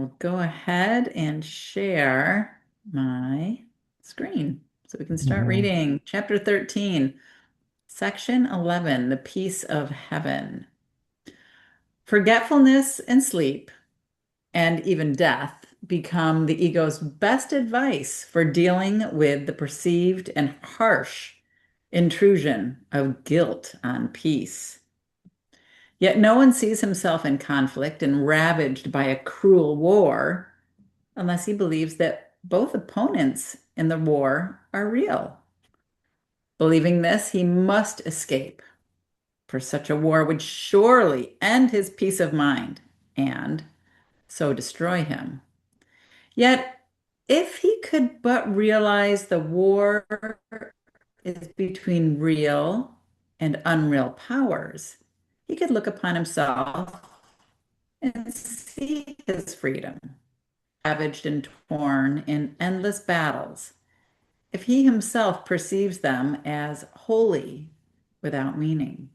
will go ahead and share my screen so we can start Mhm. reading Chapter 13, Section 11, The Peace of Heaven. Forgetfulness and sleep, and even death, become the ego's best advice for dealing with the perceived and harsh intrusion of guilt on peace. Yet no one sees himself in conflict and ravaged by a cruel war unless he believes that both opponents in the war are real. Believing this, he must escape, for such a war would surely end his peace of mind and so destroy him. Yet, if he could but realize the war is between real and unreal powers, he could look upon himself and see his freedom, ravaged and torn in endless battles, if he himself perceives them as holy without meaning.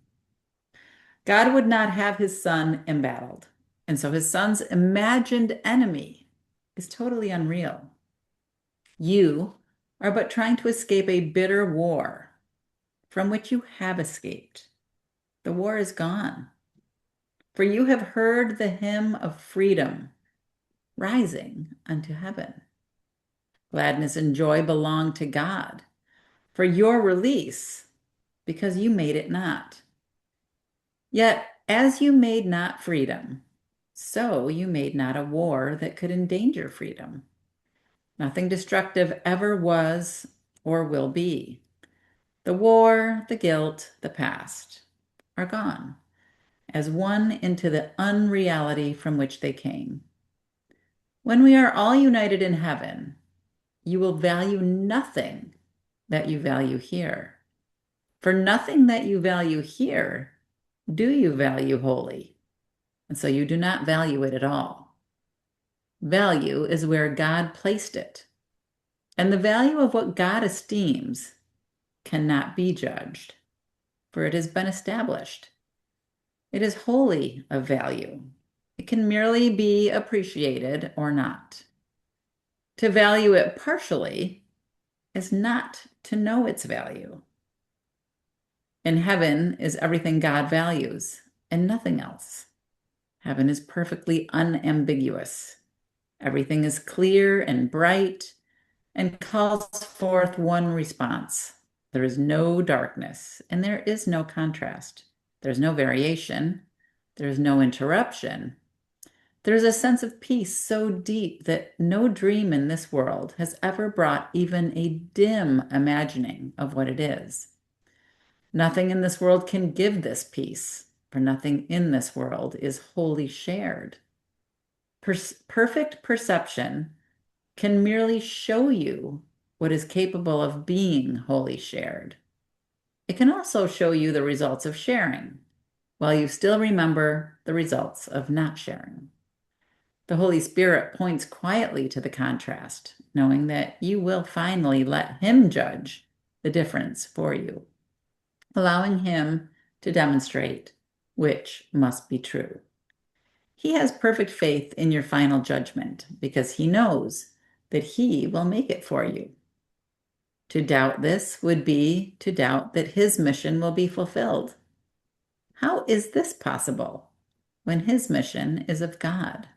God would not have his son embattled, and so his son's imagined enemy is totally unreal. You are but trying to escape a bitter war from which you have escaped. The war is gone, for you have heard the hymn of freedom rising unto heaven. Gladness and joy belong to God for your release, because you made it not. Yet, as you made not freedom, so you made not a war that could endanger freedom. Nothing destructive ever was or will be. The war, the guilt, the past are gone, as one into the unreality from which they came. When we are all united in heaven, you will value nothing that you value here. For nothing that you value here do you value wholly, and so you do not value it at all. Value is where God placed it, and the value of what God esteems cannot be judged, for it has been established. It is wholly of value. It can merely be appreciated or not. To value it partially is not to know its value. In heaven is everything God values and nothing else. Heaven is perfectly unambiguous. Everything is clear and bright and calls forth one response. There is no darkness and there is no contrast. There's no variation. There's no interruption. There's a sense of peace so deep that no dream in this world has ever brought even a dim imagining of what it is. Nothing in this world can give this peace, for nothing in this world is wholly shared. Perfect perception can merely show you what is capable of being wholly shared. It can also show you the results of sharing, while you still remember the results of not sharing. The Holy Spirit points quietly to the contrast, knowing that you will finally let Him judge the difference for you, allowing Him to demonstrate which must be true. He has perfect faith in your final judgment because He knows that He will make it for you. To doubt this would be to doubt that His mission will be fulfilled. How is this possible when His mission is of God?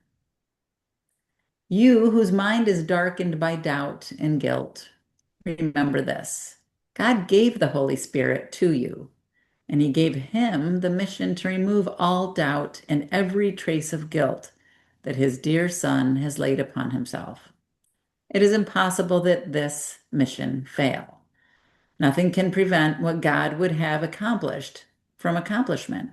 You, whose mind is darkened by doubt and guilt, remember this. God gave the Holy Spirit to you, and He gave Him the mission to remove all doubt and every trace of guilt that His dear Son has laid upon Himself. It is impossible that this mission fail. Nothing can prevent what God would have accomplished from accomplishment.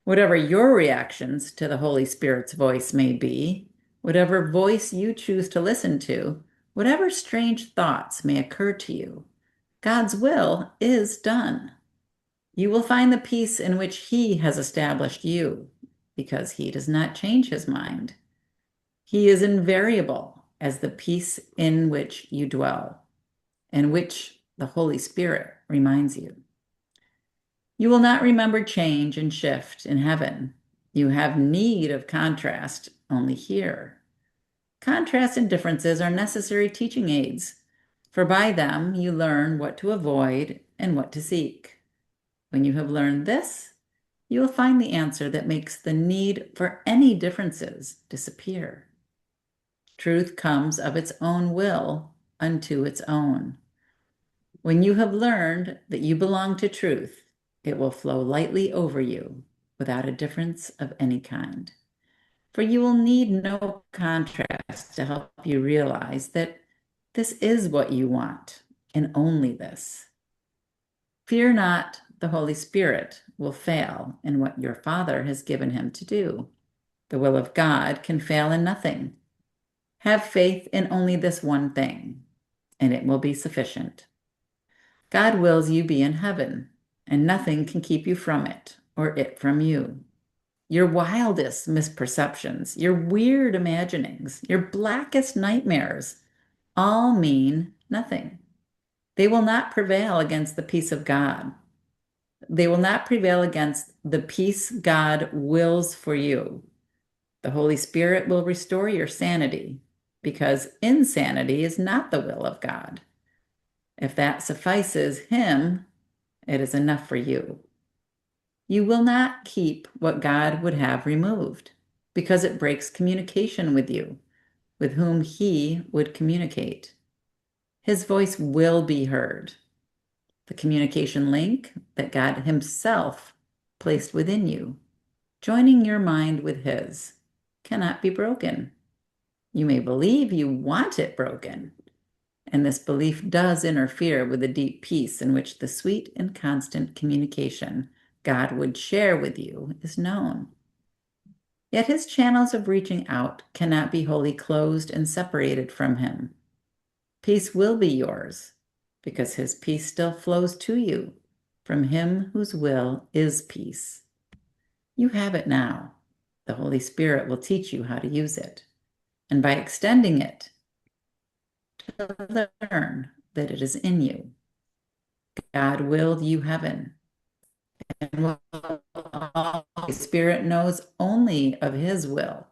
Whatever your reactions to the Holy Spirit's voice may be, whatever voice you choose to listen to, whatever strange thoughts may occur to you, God's will is done. You will find the peace in which He has established you, because He does not change His mind. He is invariable as the peace in which you dwell, and which the Holy Spirit reminds you. You will not remember change and shift in heaven. You have need of contrast only here. Contrasts and differences are necessary teaching aids, for by them you learn what to avoid and what to seek. When you have learned this, you will find the answer that makes the need for any differences disappear. Truth comes of its own will unto its own. When you have learned that you belong to truth, it will flow lightly over you without a difference of any kind. For you will need no contrast to help you realize that this is what you want, and only this. Fear not, the Holy Spirit will fail in what your Father has given him to do. The will of God can fail in nothing. Have faith in only this one thing, and it will be sufficient. God wills you be in heaven, and nothing can keep you from it or it from you. Your wildest misperceptions, your weird imaginings, your blackest nightmares all mean nothing. They will not prevail against the peace of God. They will not prevail against the peace God wills for you. The Holy Spirit will restore your sanity because insanity is not the will of God. If that suffices Him, it is enough for you. You will not keep what God would have removed because it breaks communication with you, with whom He would communicate. His voice will be heard. The communication link that God Himself placed within you, joining your mind with His, cannot be broken. You may believe you want it broken, and this belief does interfere with the deep peace in which the sweet and constant communication God would share with you is known. Yet His channels of reaching out cannot be wholly closed and separated from Him. Peace will be yours because His peace still flows to you from Him whose will is peace. You have it now. The Holy Spirit will teach you how to use it. And by extending it, to learn that it is in you. God willed you heaven. And the Holy Spirit knows only of His will.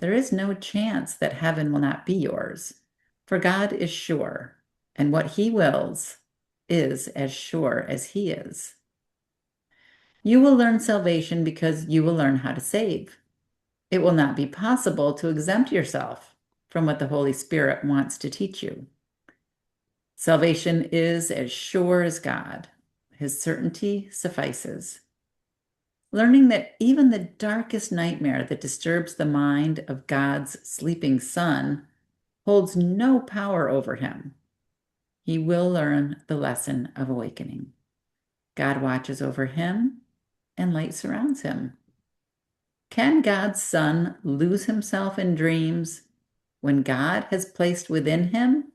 There is no chance that heaven will not be yours, for God is sure, and what He wills is as sure as He is. You will learn salvation because you will learn how to save. It will not be possible to exempt yourself from what the Holy Spirit wants to teach you. Salvation is as sure as God. His certainty suffices. Learning that even the darkest nightmare that disturbs the mind of God's sleeping Son holds no power over him, he will learn the lesson of awakening. God watches over him, and light surrounds him. Can God's Son lose himself in dreams when God has placed within him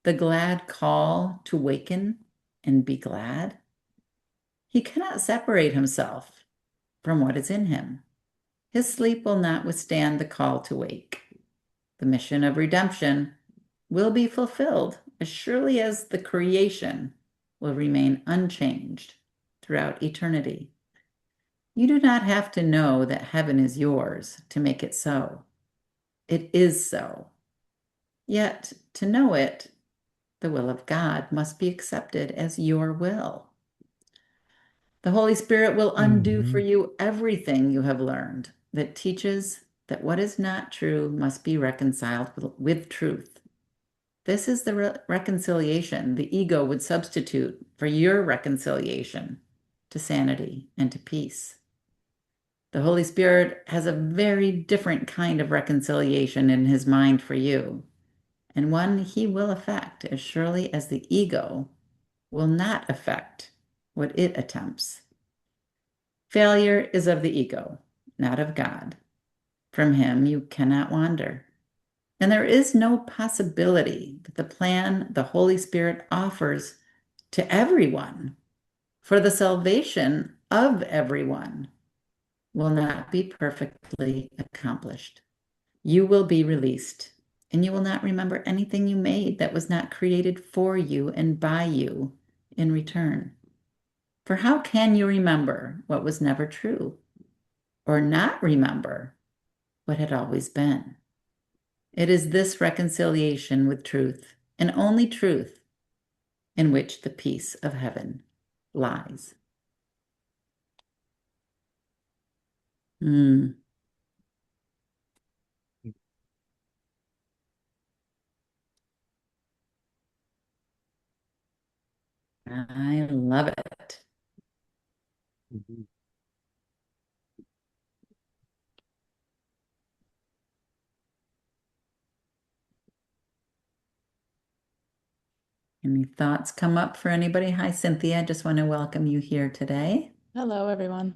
the glad call to waken and be glad? He cannot separate himself from what is in him. His sleep will not withstand the call to wake. The mission of redemption will be fulfilled as surely as the creation will remain unchanged throughout eternity. You do not have to know that heaven is yours to make it so. It is so. Yet, to know it, the will of God must be accepted as your will. The Holy Spirit will undo for you everything you have learned that teaches that what is not true must be reconciled with truth. This is the reconciliation the ego would substitute for your reconciliation to sanity and to peace. The Holy Spirit has a very different kind of reconciliation in His mind for you, and one He will effect as surely as the ego will not affect what it attempts. Failure is of the ego, not of God. From Him you cannot wander. And there is no possibility that the plan the Holy Spirit offers to everyone for the salvation of everyone will not be perfectly accomplished. You will be released, and you will not remember anything you made that was not created for you and by you in return. For how can you remember what was never true, or not remember what had always been? It is this reconciliation with truth, and only truth, in which the peace of heaven lies. Mm, I love it. Mhm. Any thoughts come up for anybody? Hi, Cynthia. I just want to welcome you here today. Hello, everyone.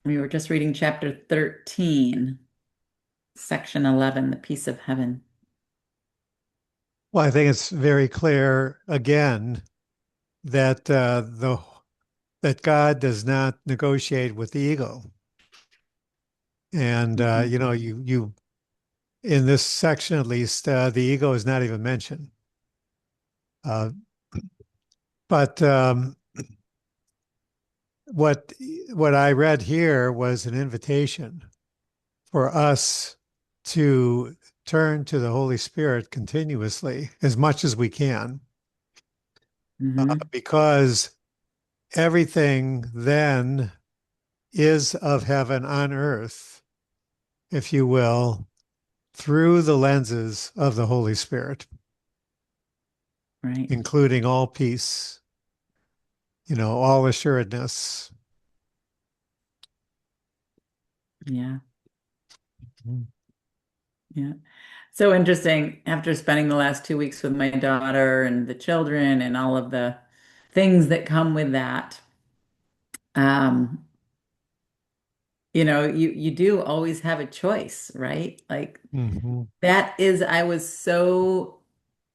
We were just reading chapter 13, section 11, the peace of heaven. Well, I think it's very clear again that the that God does not negotiate with the ego. And Mhm. you in this section at least, the ego is not even mentioned. Uh, but what what I read here was an invitation for us to turn to the Holy Spirit continuously as much as we can, Mhm. because everything then is of heaven on earth, if you will, through the lenses of the Holy Spirit, Right. including all peace, all assuredness. Yeah. Mm-hmm. Yeah. So interesting. After spending the last 2 weeks with my daughter and the children and all of the things that come with that, um, you do always have a choice, right? Like Mm-hmm. I was so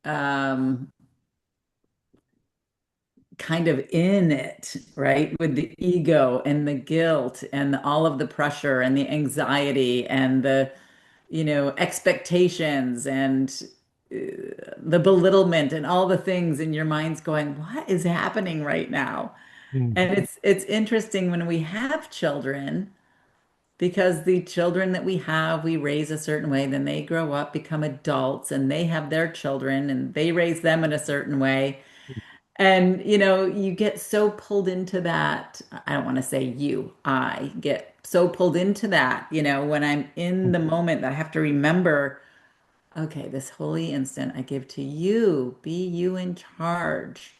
um kind of in it, right? With the ego and the guilt and all of the pressure and the anxiety and the, expectations and the belittlement and all the things in your mind's going, what is happening right now? And it's interesting when we have children because the children that we have, we raise a certain way, then they grow up, become adults, and they have their children and they raise them in a certain way. And, you get so pulled into that. I don't want to say you, I get so pulled into that, when I'm in the moment that I have to remember, okay, this holy instant I give to you, be you in charge,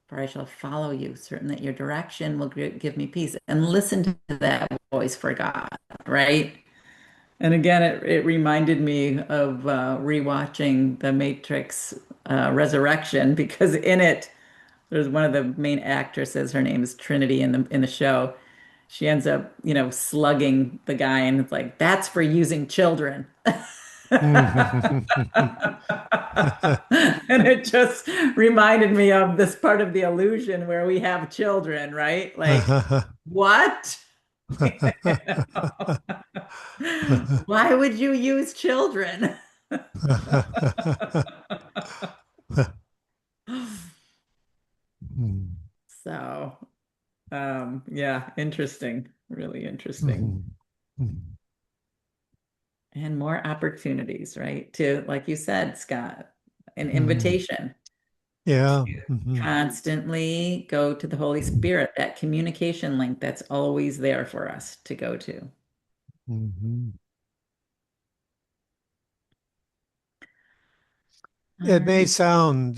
for I shall follow you, certain that your direction will give me peace. And listen to that voice for God, right? And again, it reminded me of rewatching The Matrix Resurrection because in it, there's one of the main actresses, her name is Trinity in the show. She ends up, slugging the guy, and it's like, that's for using children. And it just reminded me of this part of the illusion where we have children, right? Like, what? Why would you use children? So, yeah, interesting, really interesting. And more opportunities, right? To, like you said, Scott, an invitation Yeah. to Mhm. constantly go to the Holy Spirit, that communication link that's always there for us to go to. Mhm. All It may right. sound,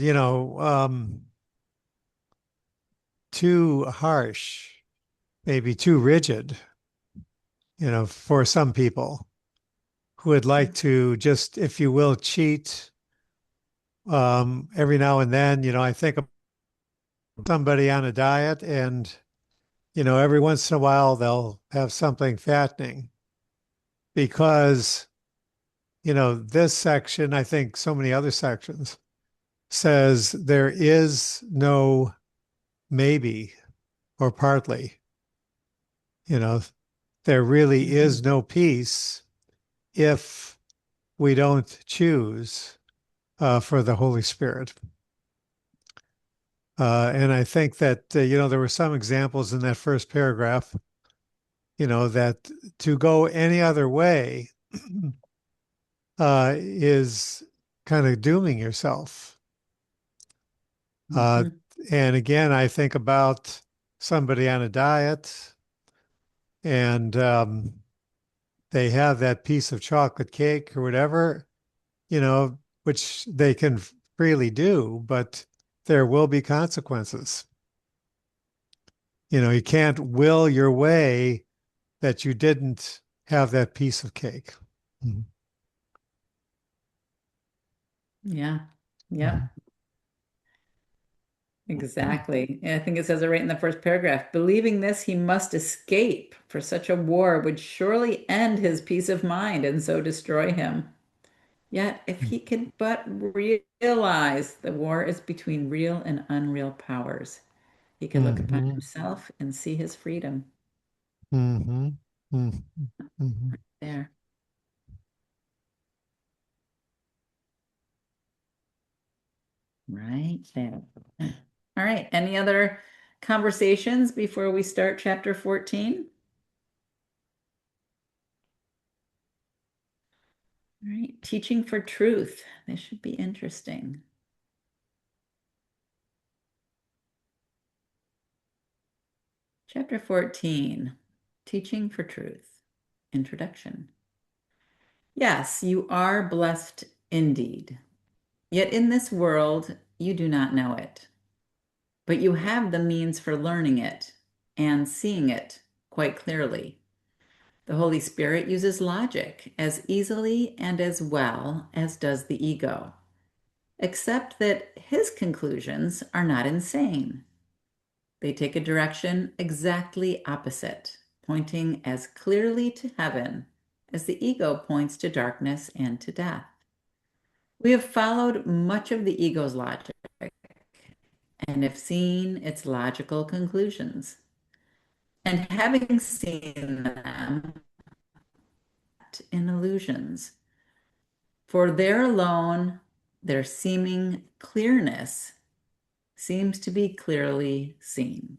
too harsh, maybe too rigid, for some people who would like to just, if you will, cheat every now and then. I think of somebody on a diet and, every once in a while they'll have something fattening because, this section, I think so many other sections, says there is no maybe or partly, you know, there really is Mhm. no peace if we don't choose for the Holy Spirit. And I think that, there were some examples in that first paragraph, that to go any other way is kind of dooming yourself. Uh, Mhm. and again, I think about somebody on a diet and they have that piece of chocolate cake or whatever, which they can freely do, but there will be consequences. You can't will your way that you didn't have that piece of cake. Mhm. Yeah. Mhm. Yep. Exactly. And I think it says it right in the first paragraph. Believing this, he must escape, for such a war would surely end his peace of mind and so destroy him. Yet, if he could but realize the war is between real and unreal powers, he could look upon Mhm. himself and see his freedom Mhm. Mhm. Mhm. there. Right there. All right. Any other conversations before we start chapter 14? All right. Teaching for truth. This should be interesting. Chapter 14, Teaching for Truth. Introduction. Yes, you are blessed indeed. Yet in this world, you do not know it. But you have the means for learning it and seeing it quite clearly. The Holy Spirit uses logic as easily and as well as does the ego, except that his conclusions are not insane. They take a direction exactly opposite, pointing as clearly to heaven as the ego points to darkness and to death. We have followed much of the ego's logic and have seen its logical conclusions. And having seen them in illusions, for there alone their seeming clearness seems to be clearly seen.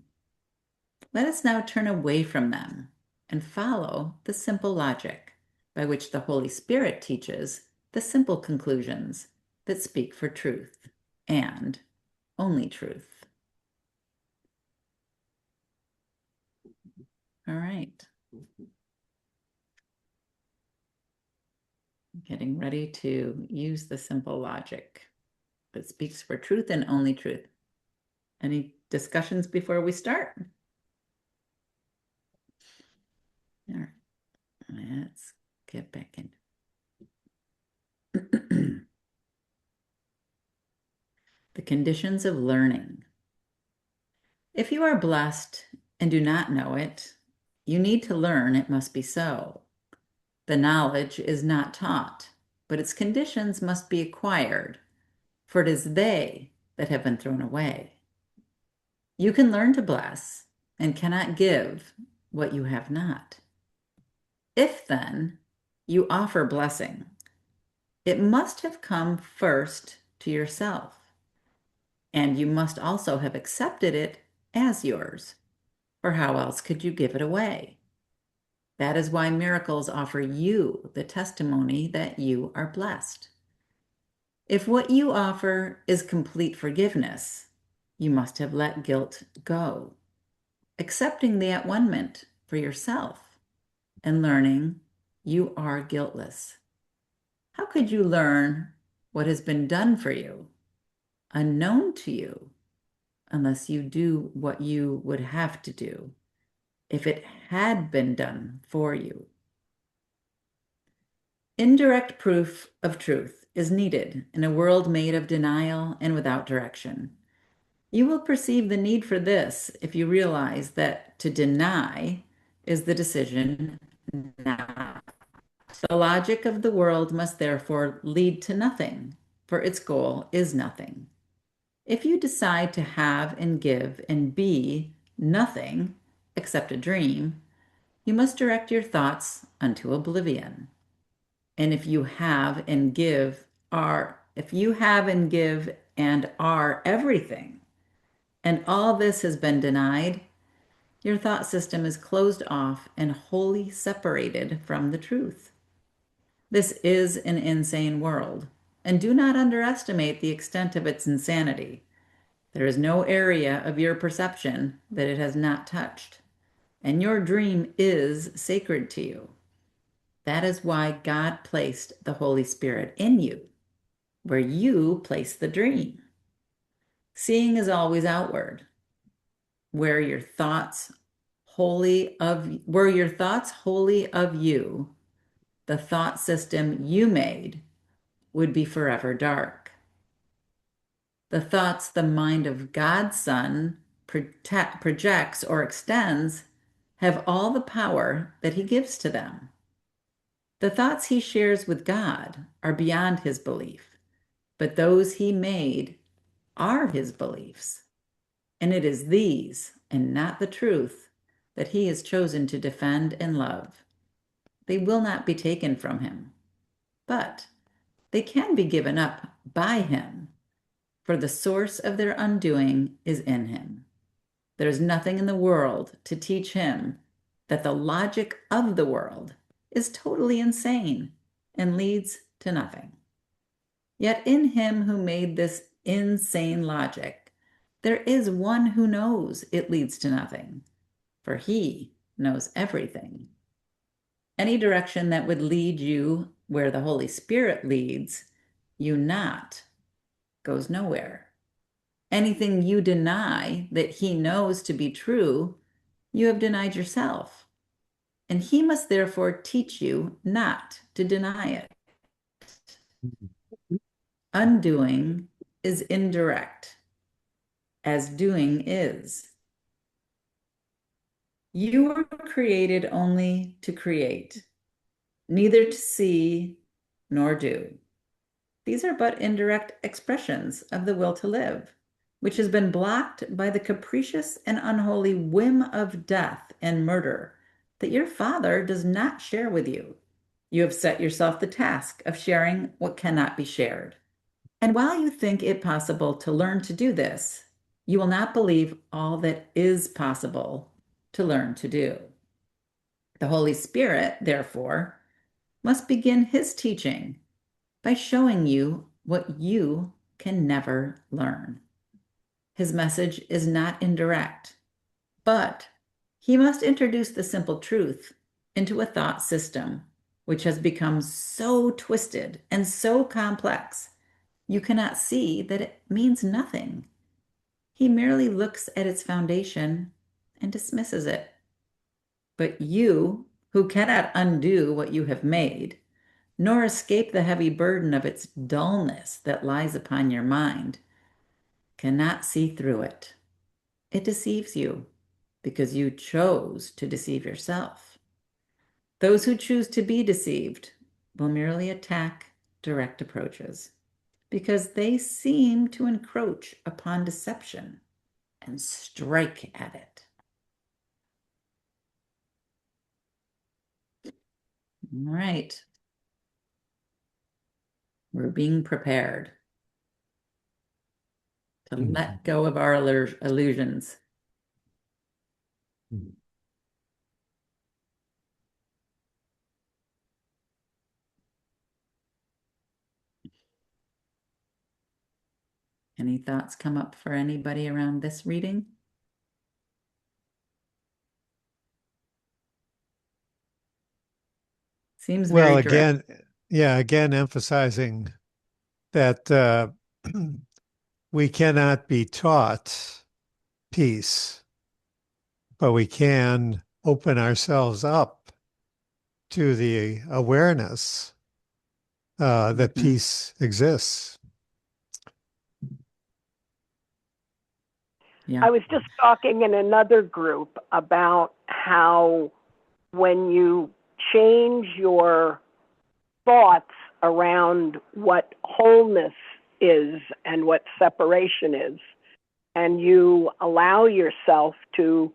Let us now turn away from them and follow the simple logic by which the Holy Spirit teaches the simple conclusions that speak for truth and only truth. All right, getting ready to use the simple logic that speaks for truth and only truth. Any discussions before we start? All right, let's get back in. The conditions of learning. If you are blessed and do not know it, you need to learn it must be so. The knowledge is not taught, but its conditions must be acquired, for it is they that have been thrown away. You can learn to bless and cannot give what you have not. If then you offer blessing, it must have come first to yourself, and you must also have accepted it as yours, for how else could you give it away? That is why miracles offer you the testimony that you are blessed. If what you offer is complete forgiveness, you must have let guilt go, accepting the at-one-ment for yourself and learning you are guiltless. How could you learn what has been done for you, unknown to you, unless you do what you would have to do if it had been done for you? Indirect proof of truth is needed in a world made of denial and without direction. You will perceive the need for this if you realize that to deny is the decision not. The logic of the world must therefore lead to nothing, for its goal is nothing. If you decide to have and give and be nothing except a dream, you must direct your thoughts unto oblivion. And if you have and give and are everything, and all this has been denied, your thought system is closed off and wholly separated from the truth. This is an insane world, and do not underestimate the extent of its insanity. There is no area of your perception that it has not touched, and your dream is sacred to you. That is why God placed the Holy Spirit in you, where you place the dream. Seeing is always outward, where your thoughts wholly of you, the thought system you made would be forever dark. The thoughts the mind of God's Son projects or extends have all the power that he gives to them. The thoughts he shares with God are beyond his belief, but those he made are his beliefs. And it is these, and not the truth, that he has chosen to defend and love. They will not be taken from him, but they can be given up by him, for the source of their undoing is in him. There is nothing in the world to teach him that the logic of the world is totally insane and leads to nothing. Yet in him who made this insane logic, there is one who knows it leads to nothing, for he knows everything. Any direction that would lead you where the Holy Spirit leads you not goes nowhere. Anything you deny that he knows to be true, you have denied yourself. And he must therefore teach you not to deny it. Undoing is indirect, as doing is. You were created only to create, neither to see nor do. These are but indirect expressions of the will to live, which has been blocked by the capricious and unholy whim of death and murder that your Father does not share with you. You have set yourself the task of sharing what cannot be shared. And while you think it possible to learn to do this, you will not believe all that is possible to learn to do. The Holy Spirit, therefore, must begin his teaching by showing you what you can never learn. His message is not indirect, but he must introduce the simple truth into a thought system which has become so twisted and so complex you cannot see that it means nothing. He merely looks at its foundation and dismisses it. But you, who cannot undo what you have made, nor escape the heavy burden of its dullness that lies upon your mind, cannot see through it. It deceives you because you chose to deceive yourself. Those who choose to be deceived will merely attack direct approaches because they seem to encroach upon deception and strike at it. All right. We're being prepared to let go of our illusions. Any thoughts come up for anybody around this reading? Seems Well, very direct. again, again, emphasizing that we cannot be taught peace, but we can open ourselves up to the awareness that Mhm. peace exists. Yeah. I was just talking in another group about how when you change your thoughts around what wholeness is and what separation is, and you allow yourself to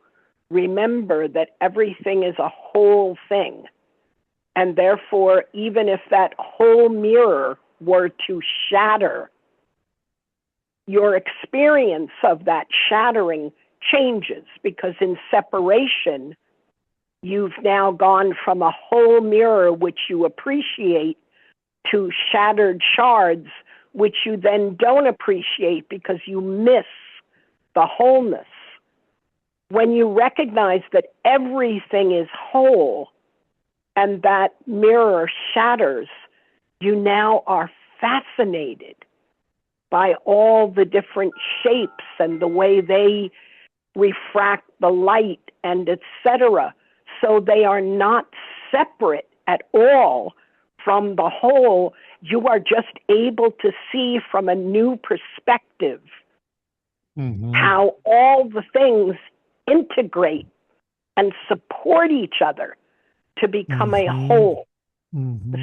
remember that everything is a whole thing, and therefore, even if that whole mirror were to shatter, your experience of that shattering changes, because in separation, you've now gone from a whole mirror which you appreciate to shattered shards, which you then don't appreciate because you miss the wholeness. When you recognize that everything is whole and that mirror shatters, you now are fascinated by all the different shapes and the way they refract the light and etc. So they are not separate at all from the whole. You are just able to see from a new perspective how all the things integrate and support each other to become a whole.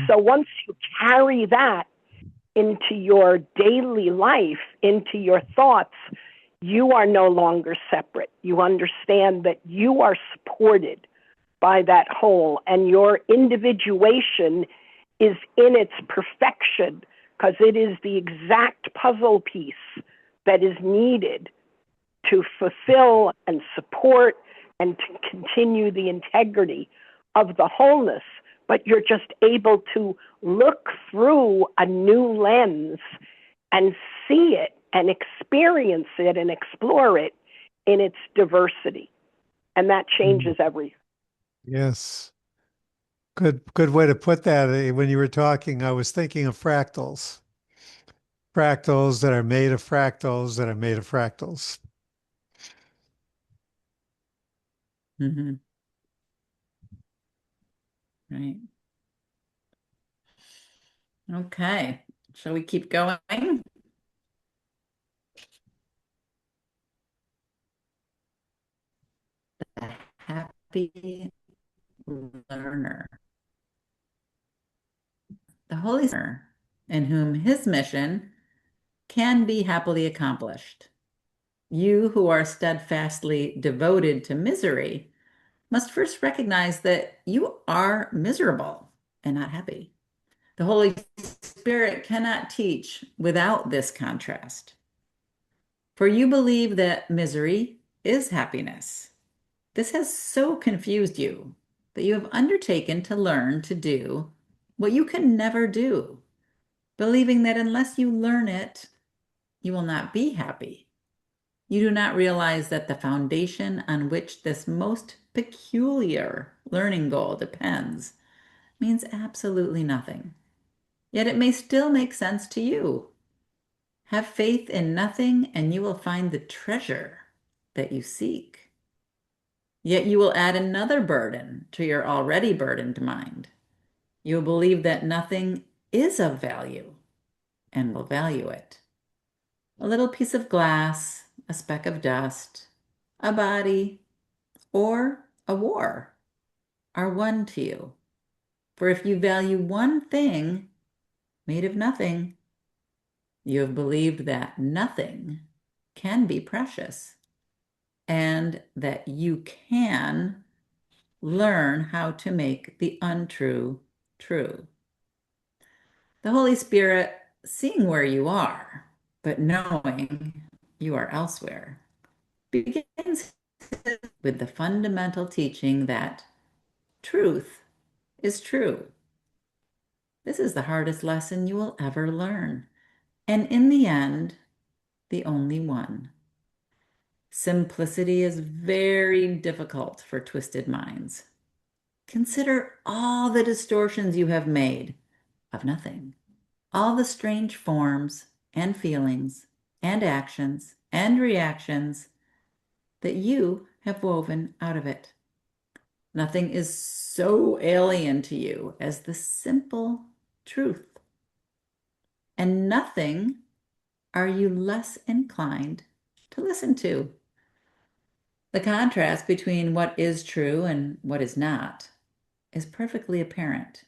So once you carry that into your daily life, into your thoughts, you are no longer separate. You understand that you are supported by that whole, and your individuation is in its perfection because it is the exact puzzle piece that is needed to fulfill and support and to continue the integrity of the wholeness. But you're just able to look through a new lens and see it and experience it and explore it in its diversity. And that changes everything. Yes. Good way to put that. When you were talking, I was thinking of fractals. Fractals that are made of fractals that are made of fractals. Mm-hmm. Right. Okay. Shall we keep going? The happy learner. The Holy Spirit, in whom his mission can be happily accomplished. You who are steadfastly devoted to misery must first recognize that you are miserable and not happy. The Holy Spirit cannot teach without this contrast. For you believe that misery is happiness. This has so confused you that you have undertaken to learn to do what you can never do, believing that unless you learn it, you will not be happy. You do not realize that the foundation on which this most peculiar learning goal depends means absolutely nothing. Yet it may still make sense to you. Have faith in nothing, and you will find the treasure that you seek. Yet you will add another burden to your already burdened mind. You will believe that nothing is of value and will value it. A little piece of glass, a speck of dust, a body, or a war are one to you. For if you value one thing made of nothing, you have believed that nothing can be precious and that you can learn how to make the untrue true. The Holy Spirit, seeing where you are, but knowing you are elsewhere, begins with the fundamental teaching that truth is true. This is the hardest lesson you will ever learn, and in the end, the only one. Simplicity is very difficult for twisted minds. Consider all the distortions you have made of nothing, all the strange forms and feelings and actions and reactions that you have woven out of it. Nothing is so alien to you as the simple truth. And nothing are you less inclined to listen to. The contrast between what is true and what is not is perfectly apparent,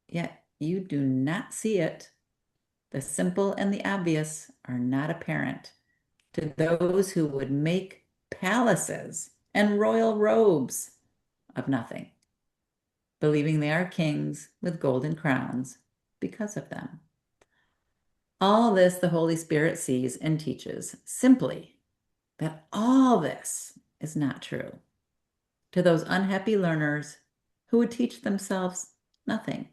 yet you do not see it. The simple and the obvious are not apparent to those who would make palaces and royal robes of nothing, believing they are kings with golden crowns because of them. All this the Holy Spirit sees and teaches simply that all this is not true to those unhappy learners who would teach themselves nothing.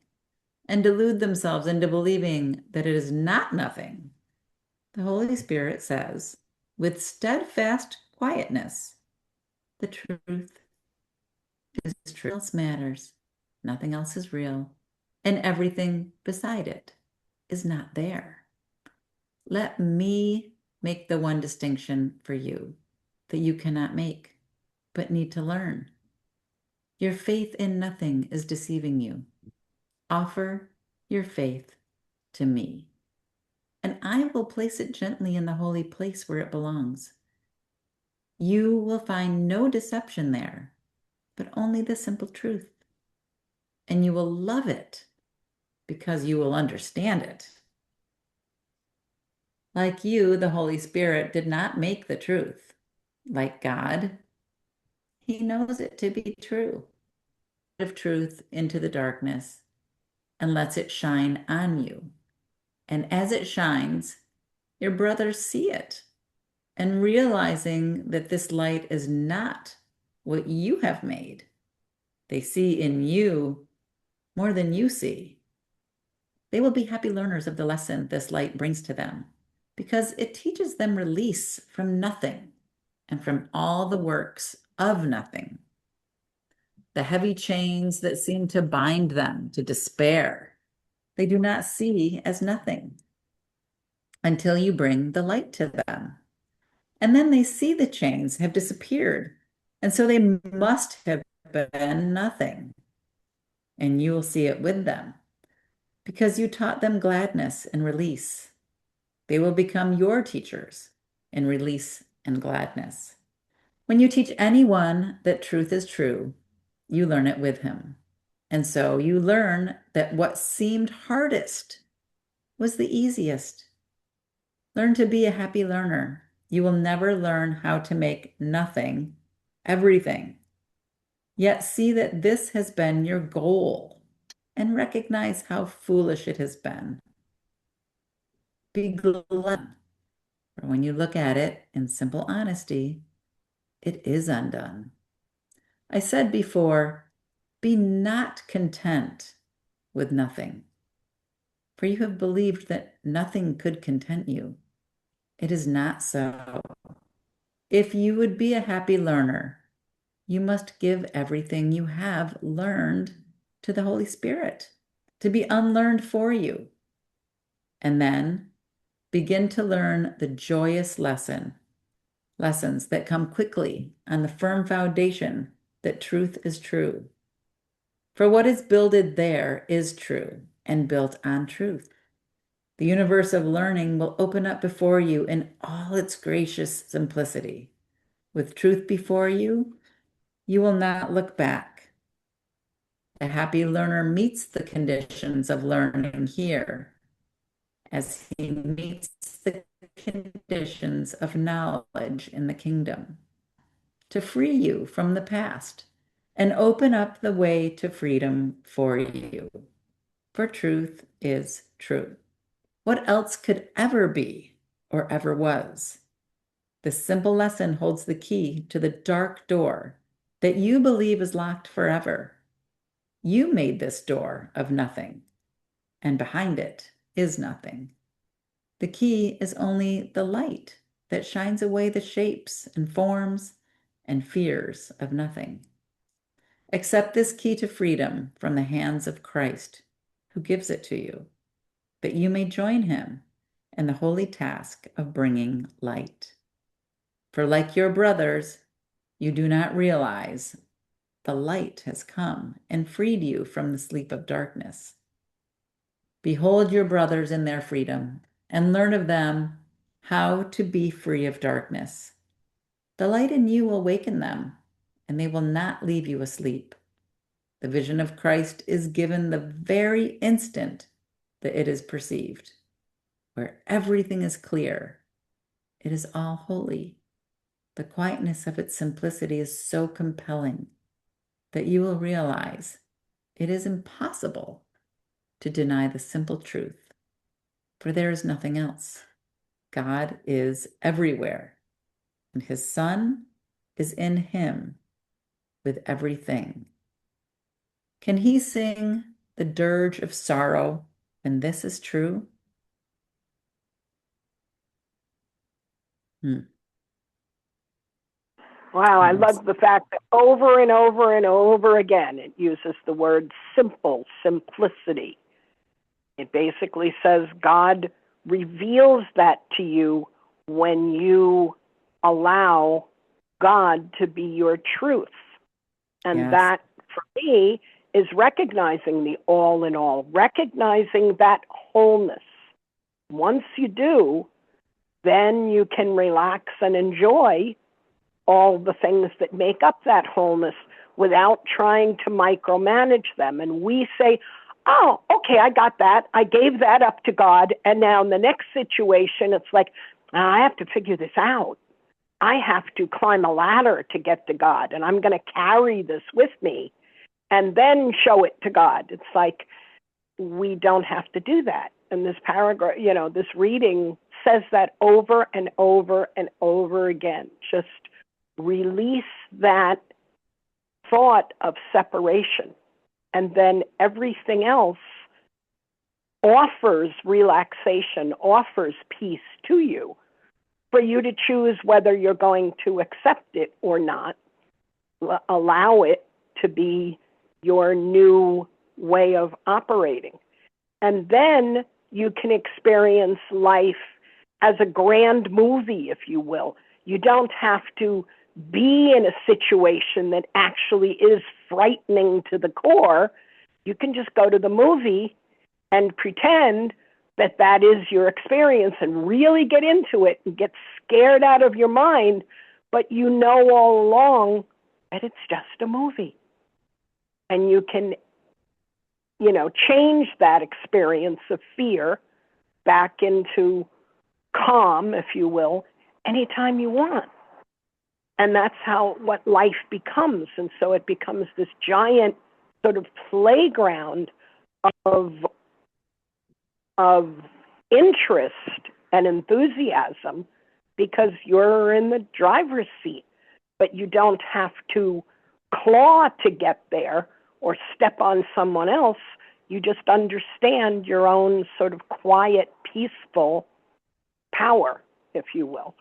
and delude themselves into believing that it is not nothing, the Holy Spirit says, with steadfast quietness, the truth is true. Nothing else matters. Nothing else is real. And everything beside it is not there. Let me make the one distinction for you that you cannot make, but need to learn. Your faith in nothing is deceiving you. Offer your faith to me, and I will place it gently in the holy place where it belongs. You will find no deception there, but only the simple truth. And you will love it because you will understand it. Like you, the Holy Spirit did not make the truth. Like God, He knows it to be true. Of truth into the darkness and lets it shine on you. And as it shines, your brothers see it. And realizing that this light is not what you have made, they see in you more than you see. They will be happy learners of the lesson this light brings to them because it teaches them release from nothing and from all the works of nothing. The heavy chains that seem to bind them to despair, they do not see as nothing until you bring the light to them. And then they see the chains have disappeared. And so they must have been nothing. And you will see it with them because you taught them gladness and release. They will become your teachers in release and gladness. When you teach anyone that truth is true, you learn it with him. And so you learn that what seemed hardest was the easiest. Learn to be a happy learner. You will never learn how to make nothing everything. Yet see that this has been your goal and recognize how foolish it has been. Be glad, for when you look at it in simple honesty, it is undone. I said before, be not content with nothing, for you have believed that nothing could content you. It is not so. If you would be a happy learner, you must give everything you have learned to the Holy Spirit to be unlearned for you. And then begin to learn the joyous lessons that come quickly on the firm foundation that truth is true. For what is builded there is true and built on truth. The universe of learning will open up before you in all its gracious simplicity. With truth before you, you will not look back. The happy learner meets the conditions of learning here as he meets the conditions of knowledge in the kingdom to free you from the past and open up the way to freedom for you. For truth is true. What else could ever be or ever was? This simple lesson holds the key to the dark door that you believe is locked forever. You made this door of nothing, and behind it is nothing. The key is only the light that shines away the shapes and forms and fears of nothing. Accept this key to freedom from the hands of Christ, who gives it to you, that you may join him in the holy task of bringing light. For like your brothers, you do not realize the light has come and freed you from the sleep of darkness. Behold your brothers in their freedom and learn of them how to be free of darkness. The light in you will waken them, and they will not leave you asleep. The vision of Christ is given the very instant that it is perceived, where everything is clear. It is all holy. The quietness of its simplicity is so compelling that you will realize it is impossible to deny the simple truth, for there is nothing else. God is everywhere, and his Son is in him with everything. Can he sing the dirge of sorrow, and this is true? Hmm. Wow, I Yes. love the fact that over and over and over again it uses the word simple, simplicity. It basically says God reveals that to you when you allow God to be your truth. And Yes. that, for me, is recognizing the all in all, recognizing that wholeness. Once you do, then you can relax and enjoy all the things that make up that wholeness without trying to micromanage them. And we say, oh, okay, I got that. I gave that up to God. And now in the next situation, it's like, I have to figure this out. I have to climb a ladder to get to God, and I'm going to carry this with me and then show it to God. It's like we don't have to do that. And this paragraph, this reading says that over and over and over again. Just release that thought of separation, and then everything else offers relaxation, offers peace to you for you to choose whether you're going to accept it or not, allow it to be your new way of operating. And then you can experience life as a grand movie, if you will. You don't have to be in a situation that actually is frightening to the core. You can just go to the movie and pretend that that is your experience and really get into it and get scared out of your mind, but you know all along that it's just a movie. And you can, change that experience of fear back into calm, if you will, anytime you want. And that's what life becomes. And so it becomes this giant sort of playground of interest and enthusiasm because you're in the driver's seat, but you don't have to claw to get there or step on someone else. You just understand your own sort of quiet, peaceful power, if you will.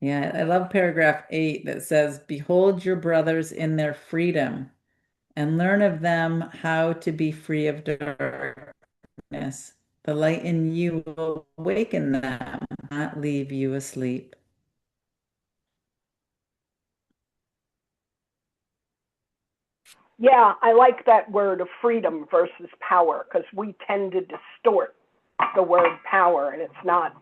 Yeah, I love paragraph 8 that says, behold your brothers in their freedom and learn of them how to be free of darkness. The light in you will awaken them, not leave you asleep. Yeah, I like that word of freedom versus power because we tend to distort the word power, and it's not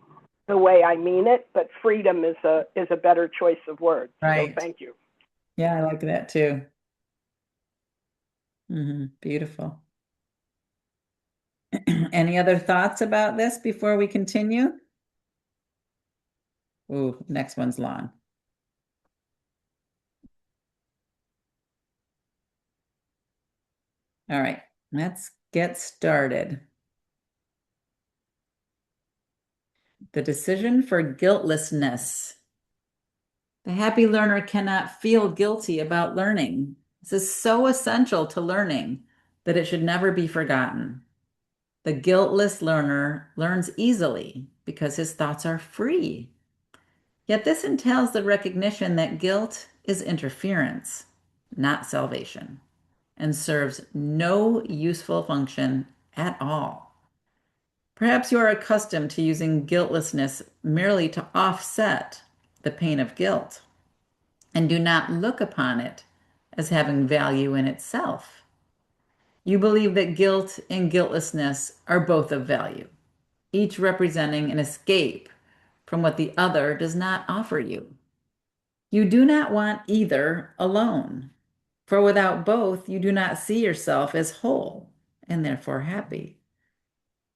the way I mean it, but freedom is a better choice of words. So Right. thank you. Yeah, I like that too. Beautiful. Any other thoughts about this before we continue? Ooh, next one's long. All right, let's get started. The decision for guiltlessness. The happy learner cannot feel guilty about learning. This is so essential to learning that it should never be forgotten. The guiltless learner learns easily because his thoughts are free. Yet this entails the recognition that guilt is interference, not salvation, and serves no useful function at all. Perhaps you are accustomed to using guiltlessness merely to offset the pain of guilt and do not look upon it as having value in itself. You believe that guilt and guiltlessness are both of value, each representing an escape from what the other does not offer you. You do not want either alone, for without both, you do not see yourself as whole and therefore happy.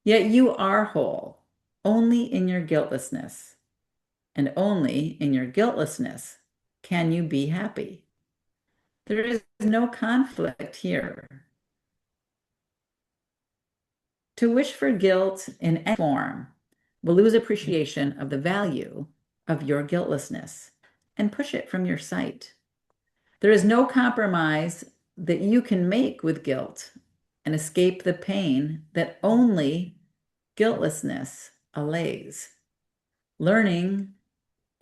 Yet you are whole only in your guiltlessness, and only in your guiltlessness can you be happy. There is no conflict here. To wish for guilt in any form will lose appreciation of the value of your guiltlessness and push it from your sight. There is no compromise that you can make with guilt and escape the pain that only guiltlessness allays. Learning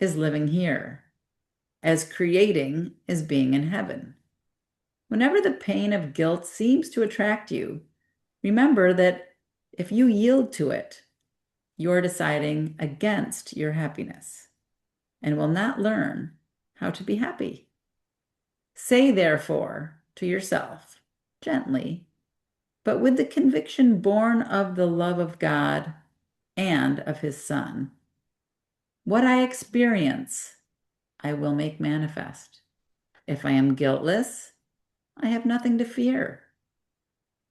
is living here, as creating is being in heaven. Whenever the pain of guilt seems to attract you, remember that if you yield to it, you're deciding against your happiness and will not learn how to be happy. Say, therefore, to yourself, gently, but with the conviction born of the love of God and of his Son, what I experience, I will make manifest. If I am guiltless, I have nothing to fear.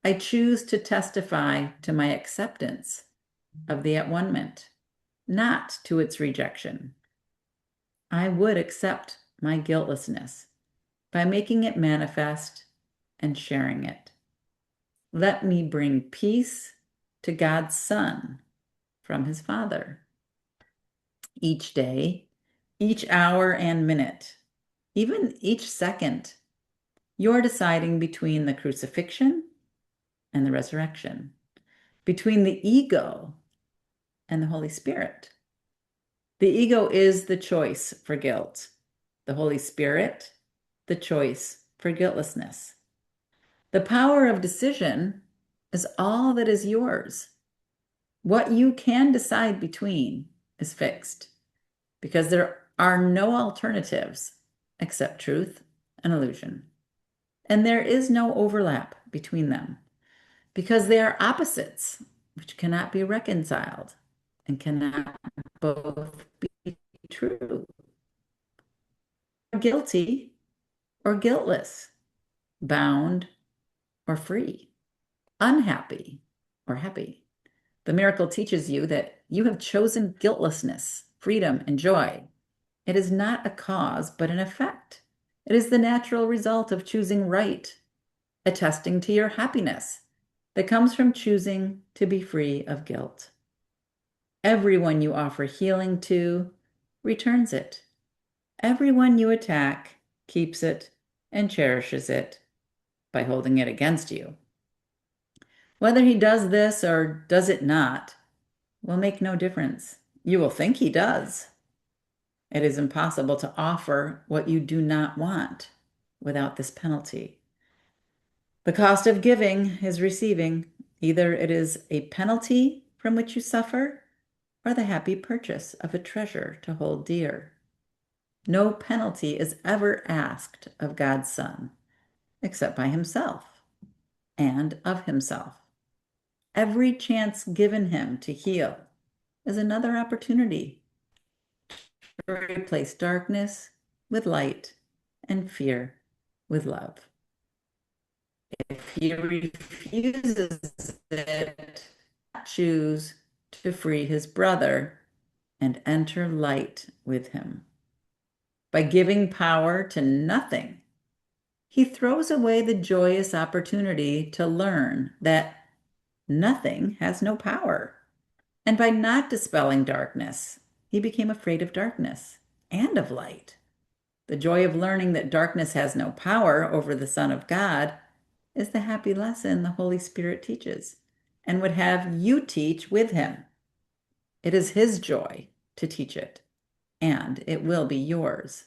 I choose to testify to my acceptance of the at-one-ment, not to its rejection. I would accept my guiltlessness by making it manifest and sharing it. Let me bring peace to God's Son from his Father. Each day, each hour and minute, even each second, you're deciding between the crucifixion and the resurrection, between the ego and the Holy Spirit. The ego is the choice for guilt. The Holy Spirit, the choice for guiltlessness. The power of decision is all that is yours. What you can decide between is fixed because there are no alternatives except truth and illusion. And there is no overlap between them because they are opposites which cannot be reconciled and cannot both be true. Guilty or guiltless, bound or free, unhappy or happy. The miracle teaches you that you have chosen guiltlessness, freedom, and joy. It is not a cause, but an effect. It is the natural result of choosing right, attesting to your happiness that comes from choosing to be free of guilt. Everyone you offer healing to returns it. Everyone you attack keeps it and cherishes it by holding it against you. Whether he does this or does it not will make no difference. You will think he does. It is impossible to offer what you do not want without this penalty. The cost of giving is receiving. Either it is a penalty from which you suffer or the happy purchase of a treasure to hold dear. No penalty is ever asked of God's Son except by himself and of himself. Every chance given him to heal is another opportunity to replace darkness with light and fear with love. If he refuses it, choose to free his brother and enter light with him. By giving power to nothing, he throws away the joyous opportunity to learn that nothing has no power. And by not dispelling darkness, he became afraid of darkness and of light. The joy of learning that darkness has no power over the Son of God is the happy lesson the Holy Spirit teaches and would have you teach with him. It is his joy to teach it, and it will be yours.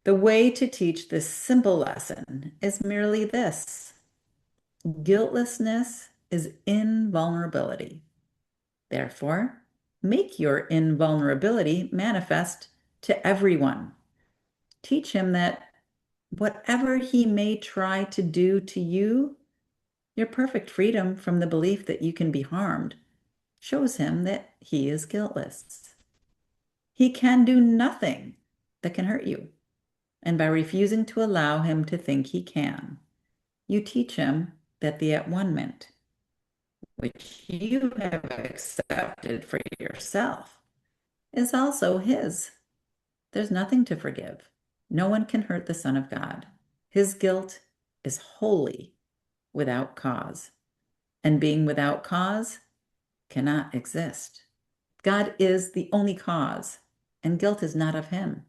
The way to teach this simple lesson is merely this: guiltlessness is invulnerability. Therefore, make your invulnerability manifest to everyone. Teach him that whatever he may try to do to you, your perfect freedom from the belief that you can be harmed shows him that he is guiltless. He can do nothing that can hurt you. And by refusing to allow him to think he can, you teach him that the at-one-ment, which you have accepted for yourself, is also his. There's nothing to forgive. No one can hurt the Son of God. His guilt is wholly without cause, and being without cause cannot exist. God is the only cause, and guilt is not of him.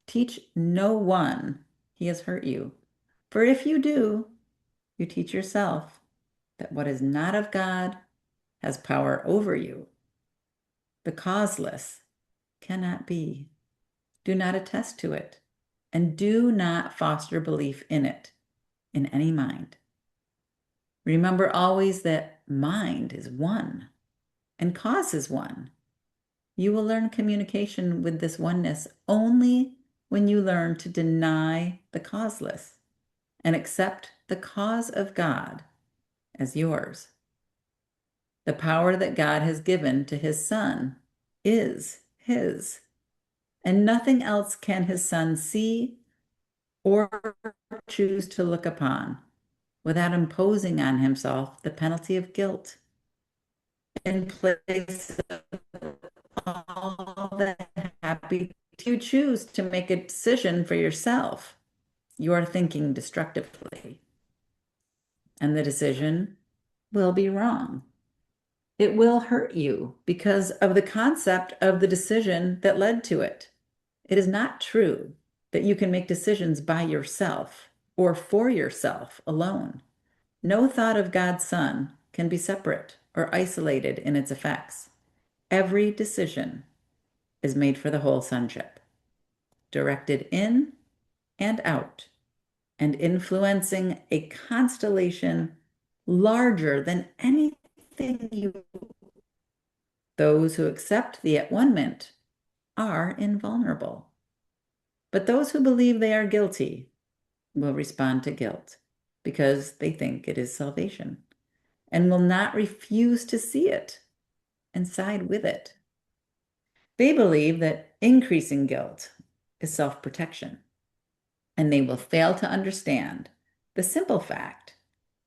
Teach no one he has hurt you, For if you do, you teach yourself that what is not of God has power over you. The causeless cannot be. Do not attest to it, and do not foster belief in it in any mind. Remember always that mind is one and cause is one. You will learn communication with this oneness only when you learn to deny the causeless and accept the cause of God as yours. The power that God has given to his Son is his, and nothing else can his Son see or choose to look upon without imposing on himself the penalty of guilt in place of all the happy. You choose to make a decision for yourself, you are thinking destructively, and the decision will be wrong. It will hurt you because of the concept of the decision that led to it. It is not true that you can make decisions by yourself or for yourself alone. No thought of God's Son can be separate or isolated in its effects. Every decision is made for the whole sonship, directed in and out, and influencing a constellation larger than anything you. Those who accept the at-one-ment are invulnerable. But those who believe they are guilty will respond to guilt because they think it is salvation and will not refuse to see it and side with it. They believe that increasing guilt is self-protection, and they will fail to understand the simple fact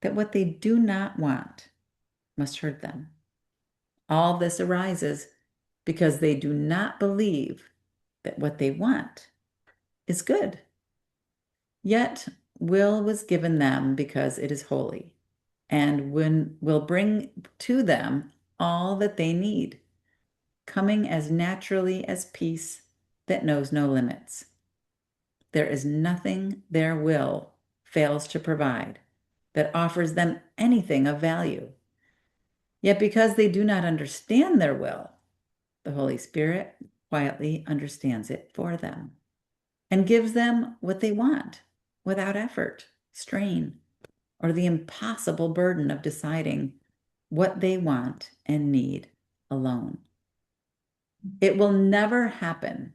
that what they do not want must hurt them. All this arises because they do not believe that what they want is good. Yet will was given them because it is holy, and will bring to them all that they need, coming as naturally as peace that knows no limits. There is nothing their will fails to provide that offers them anything of value. Yet because they do not understand their will, the Holy Spirit quietly understands it for them and gives them what they want without effort, strain, or the impossible burden of deciding what they want and need alone. It will never happen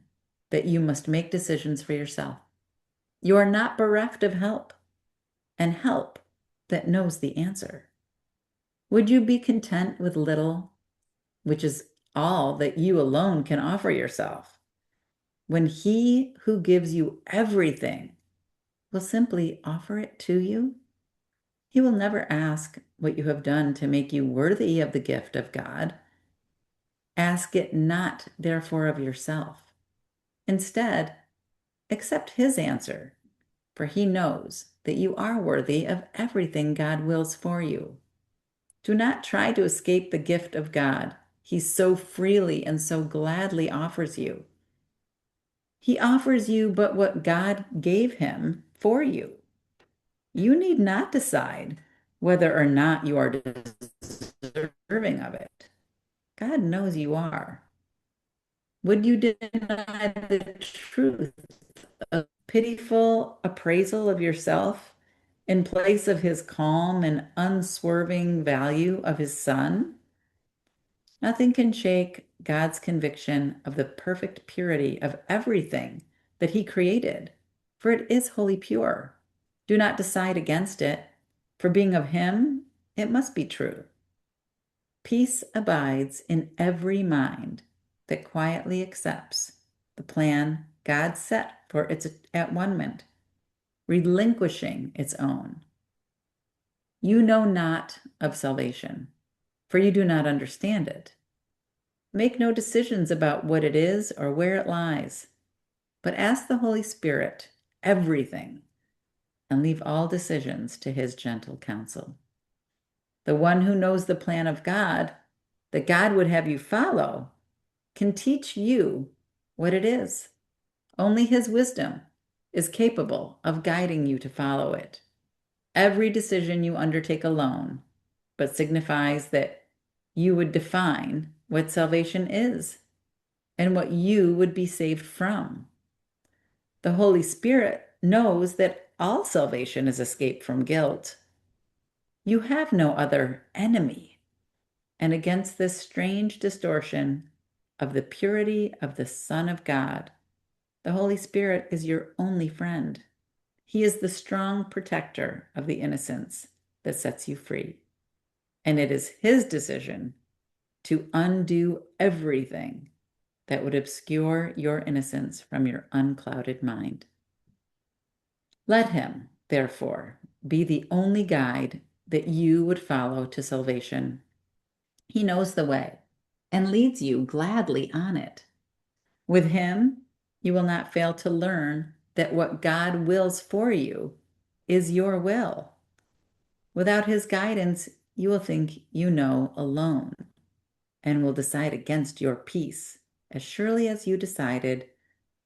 that you must make decisions for yourself. You are not bereft of help, and help that knows the answer. Would you be content with little, which is all that you alone can offer yourself, when he who gives you everything will simply offer it to you? He will never ask what you have done to make you worthy of the gift of God. Ask it not, therefore, of yourself. Instead, accept his answer, for he knows that you are worthy of everything God wills for you. Do not try to escape the gift of God he so freely and so gladly offers you. He offers you but what God gave him for you. You need not decide whether or not you are deserving of it. God knows you are. Would you deny the truth of pitiful appraisal of yourself in place of his calm and unswerving value of his Son? Nothing can shake God's conviction of the perfect purity of everything that he created, for it is wholly pure. Do not decide against it, for being of him, it must be true. Peace abides in every mind that quietly accepts the plan God set for its at-one-ment, relinquishing its own. You know not of salvation, for you do not understand it. Make no decisions about what it is or where it lies, but ask the Holy Spirit everything and leave all decisions to his gentle counsel. The one who knows the plan of God that God would have you follow can teach you what it is. Only his wisdom is capable of guiding you to follow it. Every decision you undertake alone, but signifies that you would define what salvation is and what you would be saved from. The Holy Spirit knows that all salvation is escape from guilt. You have no other enemy. And against this strange distortion of the purity of the Son of God, the Holy Spirit is your only friend. He is the strong protector of the innocence that sets you free. And it is his decision to undo everything that would obscure your innocence from your unclouded mind. Let him, therefore, be the only guide that you would follow to salvation. He knows the way and leads you gladly on it. With him, you will not fail to learn that what God wills for you is your will. Without his guidance, you will think you know alone and will decide against your peace as surely as you decided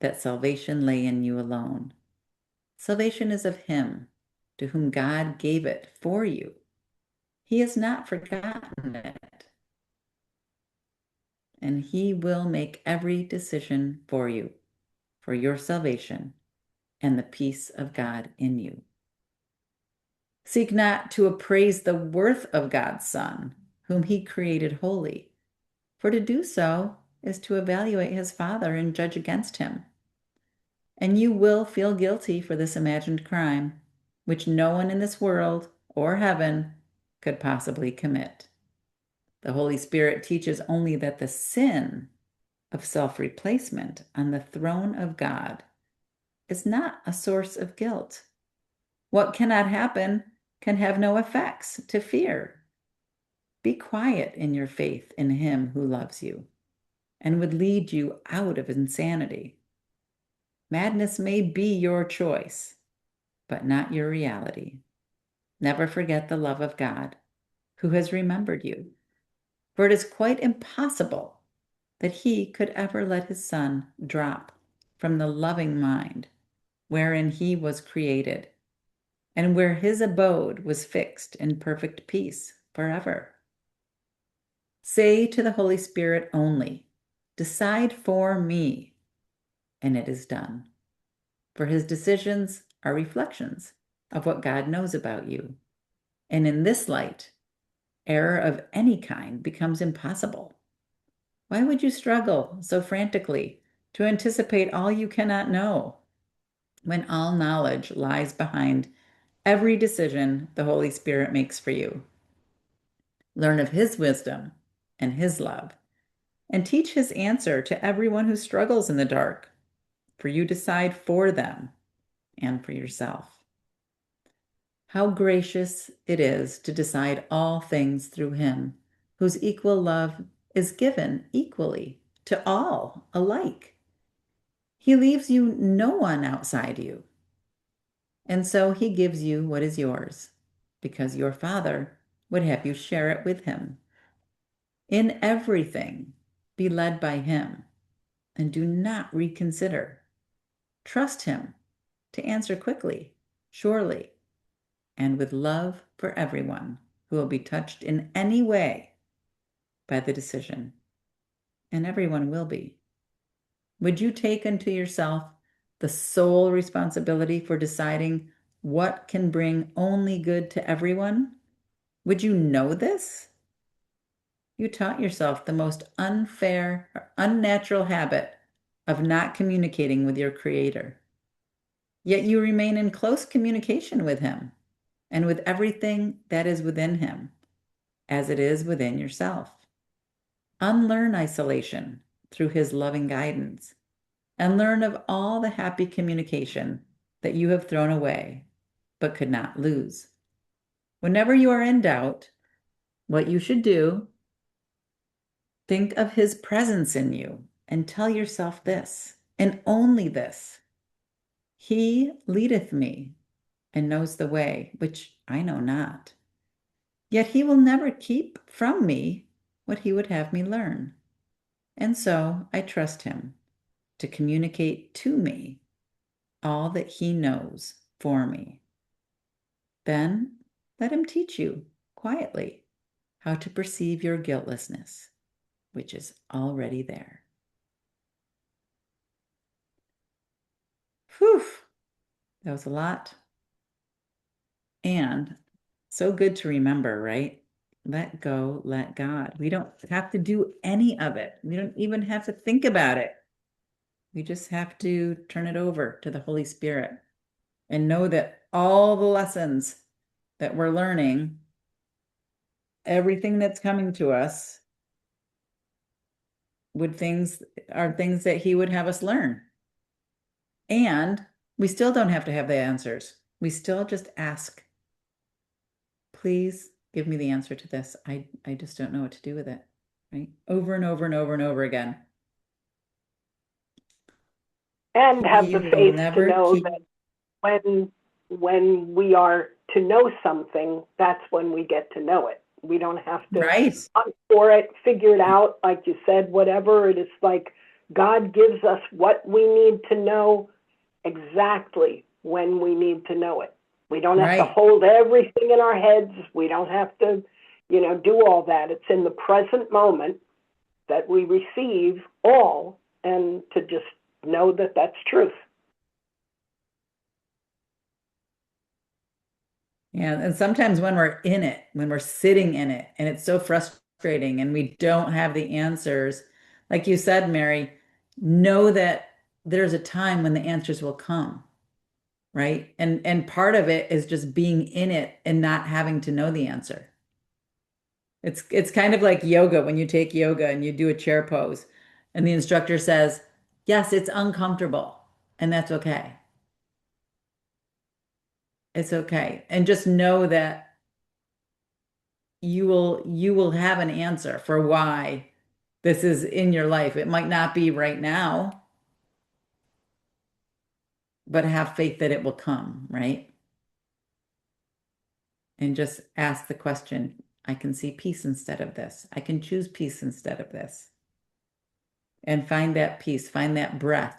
that salvation lay in you alone. Salvation is of him to whom God gave it for you. He has not forgotten it, and he will make every decision for you, for your salvation and the peace of God in you. Seek not to appraise the worth of God's Son, whom he created holy, for to do so is to evaluate his Father and judge against him. And you will feel guilty for this imagined crime, which no one in this world or heaven could possibly commit. The Holy Spirit teaches only that the sin of self-replacement on the throne of God is not a source of guilt. What cannot happen can have no effects to fear. Be quiet in your faith in him who loves you and would lead you out of insanity. Madness may be your choice, but not your reality. Never forget the love of God, who has remembered you, for it is quite impossible that he could ever let his Son drop from the loving mind wherein he was created and where his abode was fixed in perfect peace forever. Say to the Holy Spirit only, "Decide for me," and it is done. For his decisions are reflections of what God knows about you. And in this light, error of any kind becomes impossible. Why would you struggle so frantically to anticipate all you cannot know, when all knowledge lies behind every decision the Holy Spirit makes for you? Learn of his wisdom and his love, and teach his answer to everyone who struggles in the dark, for you decide for them and for yourself. How gracious it is to decide all things through him, whose equal love is given equally to all alike. He leaves you no one outside you, and so he gives you what is yours, because your Father would have you share it with him. In everything, be led by him, and do not reconsider. Trust him to answer quickly, surely, and with love for everyone who will be touched in any way by the decision, and everyone will be. Would you take unto yourself the sole responsibility for deciding what can bring only good to everyone? Would you know this? You taught yourself the most unfair or unnatural habit of not communicating with your Creator. Yet you remain in close communication with him and with everything that is within him, as it is within yourself. Unlearn isolation through his loving guidance, and learn of all the happy communication that you have thrown away but could not lose. Whenever you are in doubt what you should do, think of his presence in you and tell yourself this, and only this: He leadeth me and knows the way, which I know not. Yet he will never keep from me what he would have me learn. And so I trust him to communicate to me all that he knows for me. Then let him teach you quietly how to perceive your guiltlessness, which is already there. Whew, that was a lot. And so good to remember, right? Let go, let God. We don't have to do any of it. We don't even have to think about it. We just have to turn it over to the Holy Spirit and know that all the lessons that we're learning, everything that's coming to us, would things are things that he would have us learn. And we still don't have to have the answers. We still just ask, please give me the answer to this. I just don't know what to do with it. Right? Over and over and over and over again. And have He the will faith to never know keep. that when we are to know something, that's when we get to know it. We don't have to Right. hunt for it, figure it out, like you said, whatever. It is like God gives us what we need to know exactly when we need to know it. We don't have to Right. hold everything in our heads. We don't have to, do all that. It's in the present moment that we receive all, and to just know that that's truth. Yeah. And sometimes when we're in it, when we're sitting in it, and it's so frustrating and we don't have the answers, like you said, Mary, know that there's a time when the answers will come, right? And part of it is just being in it and not having to know the answer. It's kind of like yoga when you take yoga and you do a chair pose and the instructor says, "Yes, it's uncomfortable." And that's okay. It's okay. And just know that you will have an answer for why this is in your life. It might not be right now, but have faith that it will come, right? And just ask the question, I can see peace instead of this. I can choose peace instead of this. And find that peace, find that breath,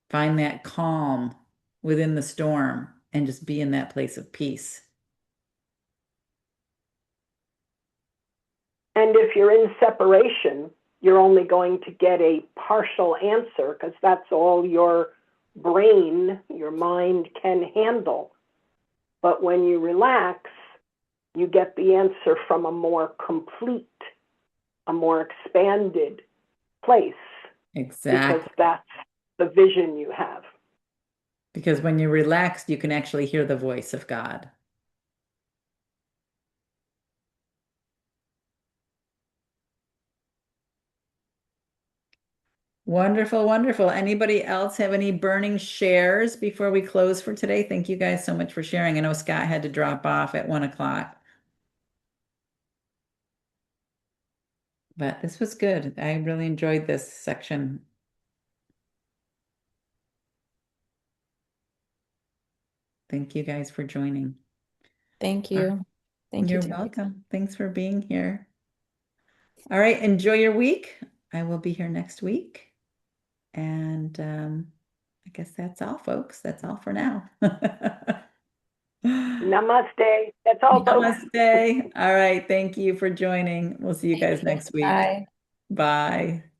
find that calm within the storm, and just be in that place of peace. And if you're in separation, you're only going to get a partial answer because that's all your brain, your mind can handle. But when you relax, you get the answer from a more complete, a more expanded place because Exactly. that's the vision you have. Because when you're relaxed, you can actually hear the voice of God. Wonderful, wonderful. Anybody else have any burning shares before we close for today? Thank you guys so much for sharing. I know Scott had to drop off at 1 o'clock, but this was good. I really enjoyed this section. Thank you guys for joining. Thank Uh, you. Thank you, You're Terry. welcome. Thanks for being here. All right, enjoy your week. I will be here next week. And I guess that's all, folks. That's all for now. Namaste. That's all, folks. Namaste. All right. Thank you for joining. We'll see you Thank guys you. next week. Bye. Bye.